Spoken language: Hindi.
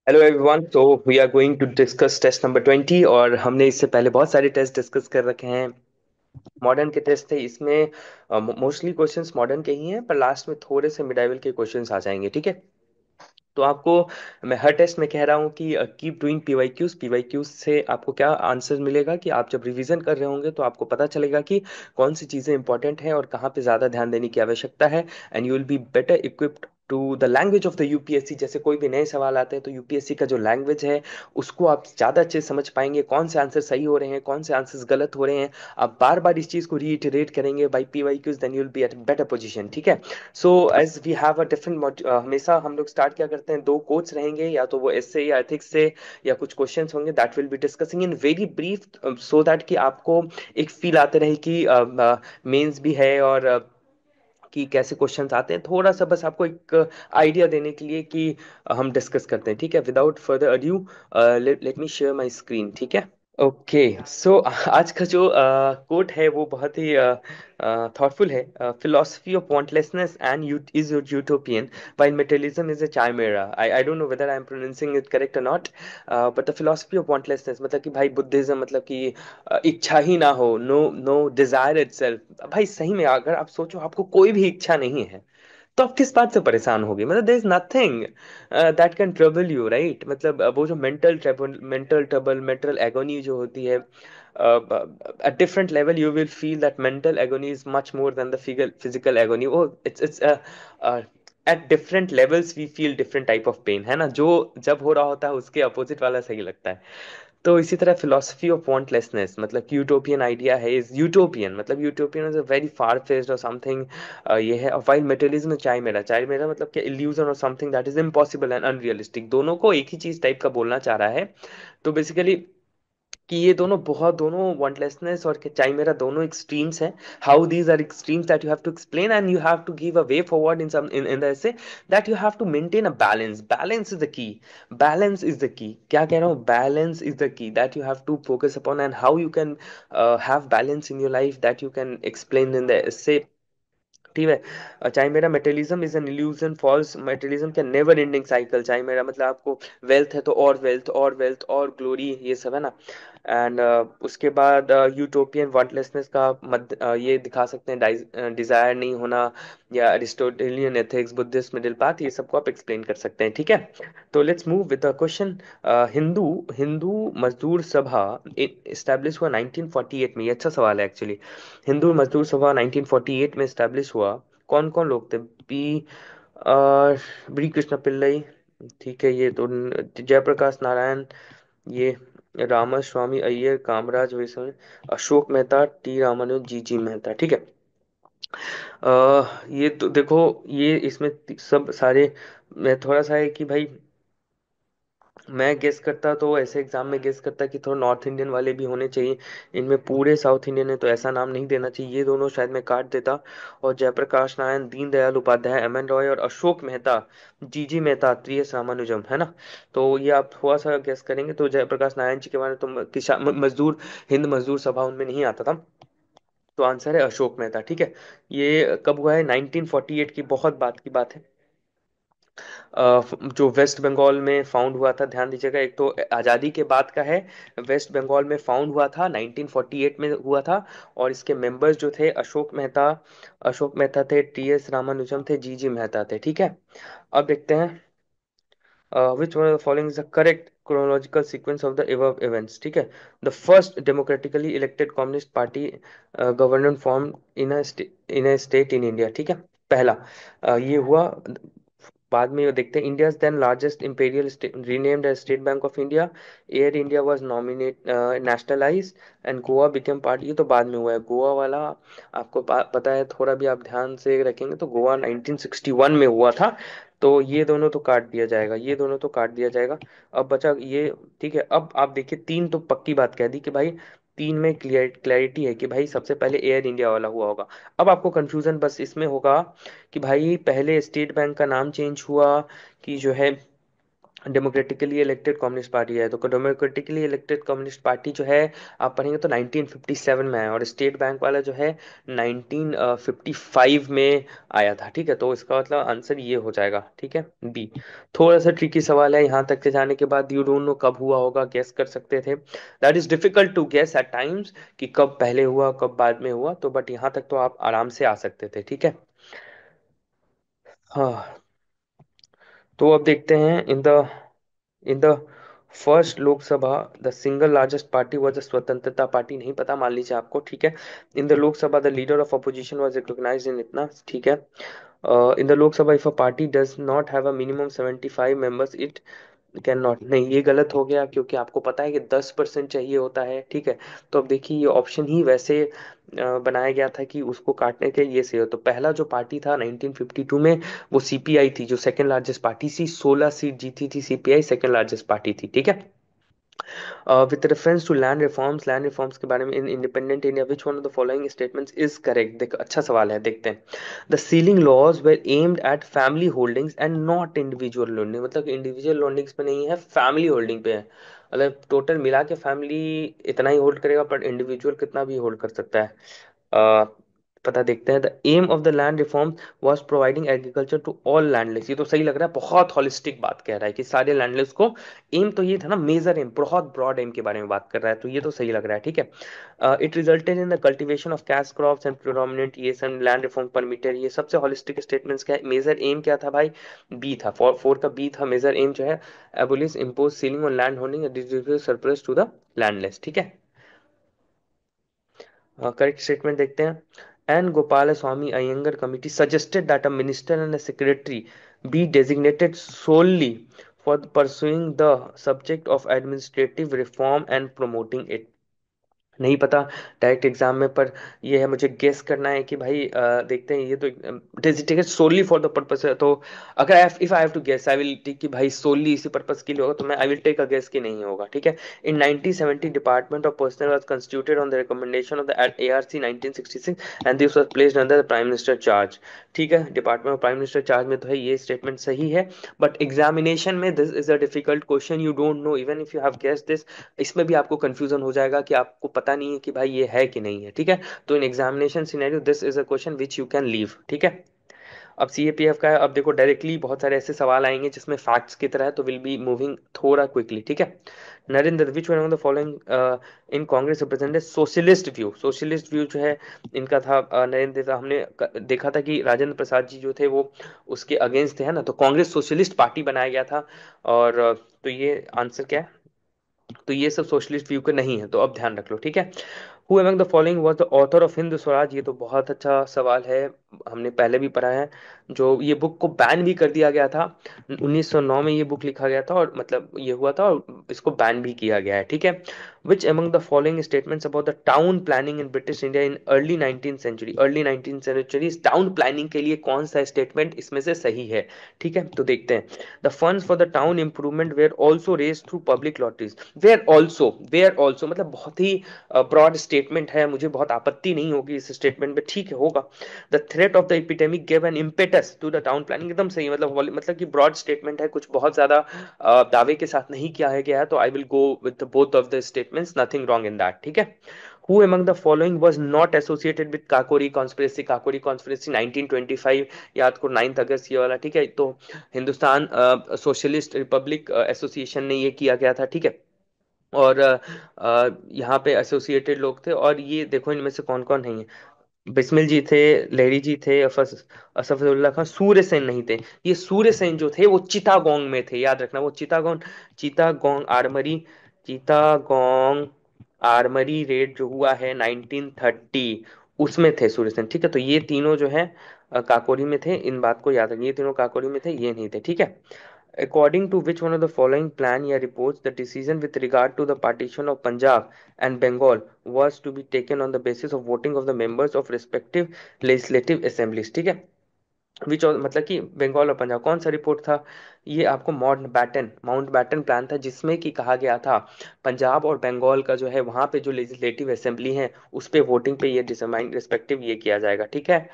Hello everyone. तो we are going to discuss test number 20। और हमने इससे पहले बहुत सारे टेस्ट डिस्कस कर रखे हैं। मॉडर्न के टेस्ट थे इसमें। मोस्टली क्वेश्चंस मॉडर्न के ही हैं, पर लास्ट में थोड़े से मिडाइवल के क्वेश्चंस आ जाएंगे, ठीक है। तो आपको मैं हर टेस्ट में कह रहा हूँ कि कीप डूइंग पीवाईक्यूज। पीवाईक्यूज से आपको क्या आंसर मिलेगा कि आप जब रिवीजन कर रहे होंगे तो आपको पता चलेगा कि कौन सी चीज़ें इंपॉर्टेंट है और कहाँ पे ज़्यादा ध्यान देने की आवश्यकता है। And you will be better equipped to the language of the UPSC. जैसे कोई भी नए सवाल आते हैं तो यूपीएससी का जो लैंग्वेज है उसको आप ज़्यादा अच्छे से समझ पाएंगे, कौन से आंसर सही हो रहे हैं, कौन से आंसर गलत हो रहे हैं। आप बार बार इस चीज़ को रीइटरेट करेंगे by PYQs, then you will be at better position, ठीक है। So as we have a different, हमेशा हम लोग स्टार्ट क्या करते हैं, दो कोच रहेंगे, या तो वो एसए या एथिक्स से, या कुछ क्वेश्चंस होंगे that will be discussing in very brief, so that कि आपको एक फील आते रहे कि मेंस भी है, और कि कैसे क्वेश्चंस आते हैं, थोड़ा सा बस आपको एक आइडिया देने के लिए कि हम डिस्कस करते हैं, ठीक है। Without further adieu let me share my screen, ठीक है। ओके। सो आज का जो कोट है वो बहुत ही थॉटफुल है। Philosophy of wantlessness and is utopian while materialism is a chimera. I don't know whether I am pronouncing it correct or not, but the philosophy of wantlessness मतलब कि भाई बुद्धिज्म मतलब कि इच्छा ही ना हो, नो नो डिजायर इटसेल्फ। भाई सही में अगर आप सोचो आपको कोई भी इच्छा नहीं है तो आप किस बात से परेशान होगे, मतलब there is nothing that can trouble you, right. मतलब वो जो मेंटल ट्रबल मेंटल एगोनी जो होती है, at different level you will feel that mental agony is much more than the physical agony. Oh, it's at different levels we feel different type of pain, है ना। जो जब हो रहा होता है उसके अपोजिट वाला सही लगता है। तो इसी तरह फिलोसफी ऑफ वांटलेसनेस मतलब कि यूटोपियन आइडिया है, इज यूटोपियन मतलब utopian is a very far phased और समथिंग ये है। और वाइल मेटेरियलिज्म चाय मेरा मतलब कि इल्यूजन और something that is impossible and unrealistic, दोनों को एक ही चीज टाइप का बोलना चाह रहा है। तो बेसिकली कि ये दोनों वांटलेसनेस और चाइमेरा दोनों एक्सट्रीम्स हैं। How these are extremes that you have to explain and you have to give a way forward in some in the essay that you have to maintain a balance. Balance is the key. Balance is the key, क्या कह रहा हूँ, balance is the key that you have to focus upon, and how you can have balance in your life that you can explain in the ऐसे, ठीक है। चाहे मेरा materialism is an illusion, false materialism का नेवर एंडिंग साइकिल। चाहे मेरा मतलब आपको वेल्थ है तो और वेल्थ और वेल्थ और ग्लोरी, ये सब है ना। एंड उसके बाद यूटोपियन वांटलेसनेस का ये दिखा सकते हैं, डिजायर नहीं होना, या Aristotelian ethics, Buddhist middle path, ये सबको आप एक्सप्लेन कर सकते हैं, ठीक है। तो let's move with the question. Hindu Hindu मजदूर सभा इस्टेब्लिश हुआ 1948 में, ये अच्छा सवाल है एक्चुअली। हिंदू मजदूर सभा 1948 में स्टैब्लिश हुआ। कौन कौन लोग थे? बी कृष्ण पिल्लई, ठीक है, ये तो जयप्रकाश नारायण, ये रामास्वामी अय्यर, कामराज वैश्य, अशोक मेहता, टी रामानुज, जी मेहता, ठीक है। ये तो देखो, ये इसमें सब सारे, मैं थोड़ा सा है कि भाई मैं गेस करता तो ऐसे एग्जाम में गेस करता कि थोड़ा नॉर्थ इंडियन वाले भी होने चाहिए। इनमें पूरे साउथ इंडियन है तो ऐसा नाम नहीं देना चाहिए, ये दोनों शायद मैं काट देता। और जयप्रकाश नारायण, दीनदयाल उपाध्याय, एम एन रॉय और अशोक मेहता, जी मेहता, टी एस रामानुजम, है ना। तो ये आप थोड़ा सा गेस करेंगे तो जयप्रकाश नारायण जी के बारे में तो मजदूर हिंद मजदूर सभा उनमें नहीं आता था। तो आंसर है अशोक मेहता, ठीक है। ये कब हुआ है? 1948 की, बहुत बात की बात है। जो वेस्ट बंगाल में फाउंड हुआ था, ध्यान दीजिएगा, एक तो आज़ादी के बाद का है। वेस्ट बंगाल में फाउंड हुआ था, 1948 में हुआ था। और इसके मेंबर्स जो थे, अशोक मेहता थे, टी एस रामानुजम थे, जी मेहता थे, ठीक है। अब देखते हैं which one of the following is the correct chronological sequence of the above events, ठीक है। The first democratically elected communist party government formed in a state in India, ठीक है। पहला ये हुआ। बाद में ये देखते हैं, India then largest imperial renamed as State Bank of India, Air India was nominate nationalised and Goa became part, ये तो बाद में हुआ है गोवा वाला। आपको पता है, थोड़ा भी आप ध्यान से रखेंगे तो गोवा 1961 में हुआ था। तो ये दोनों तो काट दिया जाएगा, ये दोनों तो काट दिया जाएगा। अब बचा ये, ठीक है। अब आप देखिए, तीन तो पक्की बात कह दी कि भाई तीन में क्लैरिटी है कि भाई सबसे पहले एयर इंडिया वाला हुआ होगा। अब आपको कंफ्यूजन बस इसमें होगा कि भाई पहले स्टेट बैंक का नाम चेंज हुआ कि जो है डेमोक्रेटिकली इलेक्टेड कम्युनिस्ट पार्टी है, तो डेमोक्रेटिकली इलेक्टेड कम्युनिस्ट पार्टी जो है आप पढ़ेंगे तो 1957 में है, और स्टेट बैंक वाला जो है 1955 में आया था। ठीक है, तो इसका मतलब आंसर ये हो जाएगा। ठीक है, बी। थोड़ा सा ट्रिकी सवाल है, यहाँ तक के जाने के बाद यू डोंट नो कब हुआ होगा, गेस कर सकते थे। That is difficult to guess at times कि कब पहले हुआ कब बाद में हुआ, तो बट यहाँ तक तो आप आराम से आ सकते थे। ठीक है। हाँ, तो अब देखते हैं in the first Lok Sabha the single largest party was the Swatantrata party, नहीं पता, मान लीजिए आपको। ठीक है। In the Lok Sabha the leader of opposition was recognised in इतना। ठीक है। In the Lok Sabha if a party does not have a minimum 75 members it can not, नहीं ये गलत हो गया, क्योंकि आपको पता है कि 10% चाहिए होता है। ठीक है, तो अब देखिए ये ऑप्शन ही वैसे बनाया गया था कि उसको काटने के ये सही हो। तो पहला जो पार्टी था 1952 में, वो सीपीआई थी, जो सेकंड लार्जेस्ट पार्टी थी, 16 सीट जीती थी सीपीआई, सेकंड लार्जेस्ट पार्टी थी। ठीक है। With reference to land reforms के बारे में, in independent India which one of the following statements is correct. देखो अच्छा सवाल है, देखते हैं। The ceiling laws were aimed at family holdings and not individual holding, मतलब इंडिविजुअल होल्डिंग्स पे नहीं है, फैमिली होल्डिंग पे है। मतलब टोटल मिला के फैमिली इतना ही होल्ड करेगा, पर इंडिविजुअल कितना भी होल्ड कर सकता है। अ, पता देखते हैं। The aim of the land reform was providing agriculture to all landless, ये तो सही लग रहा है, बहुत हॉलिस्टिक बात कह रहा है कि सारे लैंडलेस को। एम तो ये था ना, मेजर एम, बहुत ब्रॉड एम के बारे में बात कर रहा है, तो ये तो सही लग रहा है। ठीक है। It resulted in the cultivation of cash crops and predominant ये सन लैंड रिफॉर्म परमिटेड, ये सबसे हॉलिस्टिक स्टेटमेंट्स क्या है। मेजर एम क्या था भाई, बी था, फोर का बी था मेजर एम जो है। Abolish impose ceiling on land holding and distribute surplus to the landless. ठीक है। करेक्ट स्टेटमेंट देखते हैं। N Gopalaswami Ayyangar committee suggested that a minister and secretary be designated solely for pursuing the subject of administrative reform and promoting it, नहीं पता डायरेक्ट एग्जाम में, पर ये है मुझे गेस करना है कि भाई देखते हैं, ये तो designated solely for the purpose है, तो अगर if I have to guess I will take कि भाई सोनली इसी पर्पस के लिए होगा, तो मैं I will take a guess कि नहीं होगा। ठीक है। In 1970 department of personnel was constituted on the recommendation of the ARC 1966 and this was placed under the prime minister charge. ठीक है, department of prime minister charge में तो है, ये स्टेटमेंट सही है। बट एग्जामिनेशन में this is a difficult question, you don't know even if you have guess this, इसमें भी आपको कंफ्यूजन हो जाएगा कि आपको पता नहीं है कि भाई ये है कि नहीं है। ठीक है, तो in examination scenario this is a question which you can leave. ठीक है। अब सीएपीएफ का है, अब देखो डायरेक्टली बहुत सारे ऐसे सवाल आएंगे जिसमें फैक्ट्स की तरह है, तो विल बी मूविंग थोड़ा क्विकली। ठीक है। नरेंद्र विच one of the following in Congress represented socialist view, socialist view जो है इनका था नरेंद्र था, हमने देखा था कि राजेंद्र प्रसाद जी जो थे वो उसके अगेंस्ट थे, है ना, तो कांग्रेस सोशलिस्ट पार्टी बनाया गया था। और तो ये आंसर क्या है, तो ये सब सोशलिस्ट व्यू के नहीं है, तो अब ध्यान रख लो। ठीक है। Who among the following was the author of Hind Swaraj, ये तो बहुत अच्छा सवाल है, हमने पहले भी पढ़ा है। जो ये बुक को बैन भी कर दिया गया था, 1909 में ये बुक लिखा गया था, और मतलब ये हुआ था, और इसको बैन भी किया गया है। ठीक है। Which among the following statements about the town planning in British India in early 19th century, early 19th century town planning के लिए कौन सा स्टेटमेंट इसमें से सही है। ठीक है, तो देखते हैं। The funds for the town improvement were also raise through public lotteries, were also मतलब बहुत ही ब्रॉड स्टेटमेंट है, मुझे बहुत आपत्ति नहीं होगी इस स्टेटमेंट में। ठीक है, होगा। The threat of the epidemic give an impetus to the town planning, एकदम सही, मतलब कि ब्रॉड स्टेटमेंट है, कुछ बहुत ज्यादा दावे के साथ नहीं किया है गया है, तो I will go with both of the statements, nothing wrong in that. ठीक है। Who among the following was not associated with Kakori conspiracy? Kakori conspiracy 1925, याद करो 9 अगस्त ये वाला। ठीक है, तो हिंदुस्तान सोशलिस्ट रिपब्लिक एसोसिएशन ने ये किया गया था। ठीक है। और यहाँ पे एसोसिएटेड लोग थे, और ये देखो इनमें से कौन कौन नहीं है। बिस्मिल जी थे, लहरी जी थे, असफजुल्ला खान, सूर्य सेन नहीं थे। ये सूर्य सेन जो थे वो चितागोंग में थे, याद रखना, वो चितागोंग, चितागोंग आर्मरी, चितागोंग आर्मरी रेड जो हुआ है 1930, उसमें थे सूर्य सेन। ठीक है, तो ये तीनों जो है काकोरी में थे, इन बात को याद रखिए, ये तीनों काकोरी में थे, ये नहीं थे। ठीक है। According to which one of the following plan या reports the decision with regard to the partition of Punjab and Bengal was to be taken on the basis of voting of the members of respective legislative assemblies? ठीक है। विच मतलब कि बंगाल और पंजाब कौन सा रिपोर्ट था, ये आपको माउंट बैटन प्लान था, जिसमें कि कहा गया था पंजाब और बंगाल का जो है वहां पे जो लेजिस्लेटिव असेंबली है उस पे वोटिंग पे ये डिटरमाइन रिस्पेक्टिव ये किया जाएगा। ठीक है।